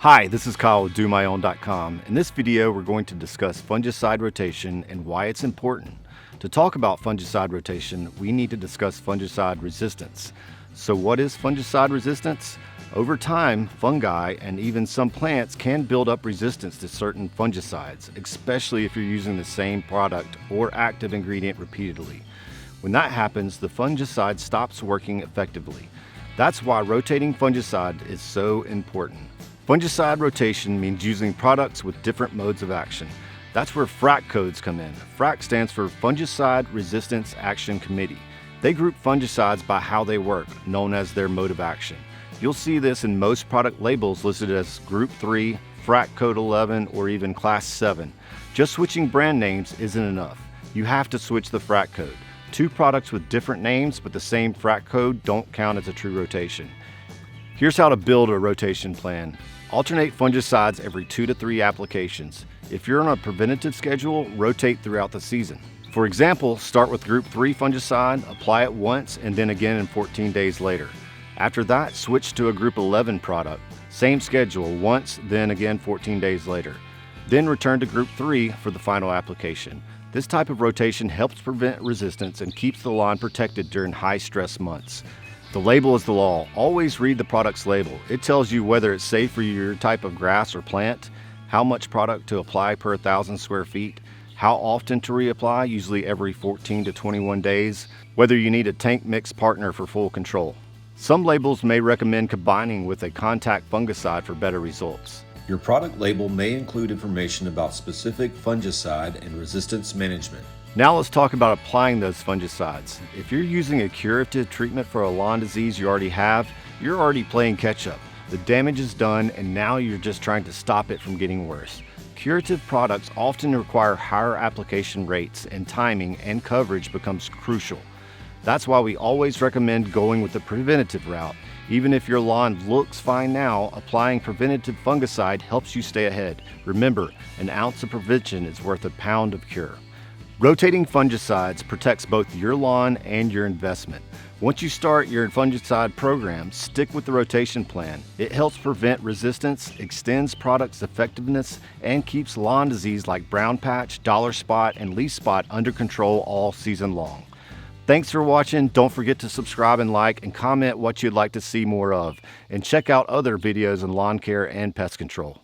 Hi, this is Kyle with DoMyOwn.com. In this video, we're going to discuss fungicide rotation and why it's important. To talk about fungicide rotation, we need to discuss fungicide resistance. So what is fungicide resistance? Over time, fungi and even some plants can build up resistance to certain fungicides, especially if you're using the same product or active ingredient repeatedly. When that happens, the fungicide stops working effectively. That's why rotating fungicide is so important. Fungicide rotation means using products with different modes of action. That's where FRAC codes come in. FRAC stands for Fungicide Resistance Action Committee. They group fungicides by how they work, known as their mode of action. You'll see this in most product labels listed as Group 3, FRAC Code 11, or even Class 7. Just switching brand names isn't enough. You have to switch the FRAC code. Two products with different names but the same FRAC code don't count as a true rotation. Here's how to build a rotation plan. Alternate fungicides every 2 to 3 applications. If you're on a preventative schedule, rotate throughout the season. For example, start with Group 3 fungicide, apply it once and then again in 14 days later. After that, switch to a Group 11 product. Same schedule, once, then again 14 days later. Then return to Group 3 for the final application. This type of rotation helps prevent resistance and keeps the lawn protected during high-stress months. The label is the law. Always read the product's label. It tells you whether it's safe for your type of grass or plant, how much product to apply per 1,000 square feet, how often to reapply, usually every 14 to 21 days, whether you need a tank mix partner for full control. Some labels may recommend combining with a contact fungicide for better results. Your product label may include information about specific fungicide and resistance management. Now let's talk about applying those fungicides. If you're using a curative treatment for a lawn disease you already have, you're already playing catch up. The damage is done and now you're just trying to stop it from getting worse. Curative products often require higher application rates and timing and coverage becomes crucial. That's why we always recommend going with the preventative route. Even if your lawn looks fine now, applying preventative fungicide helps you stay ahead. Remember, an ounce of prevention is worth a pound of cure. Rotating fungicides protects both your lawn and your investment. Once you start your fungicide program, stick with the rotation plan. It helps prevent resistance, extends product's effectiveness, and keeps lawn disease like brown patch, dollar spot, and leaf spot under control all season long. Thanks for watching. Don't forget to subscribe and like and comment what you'd like to see more of. And check out other videos in lawn care and pest control.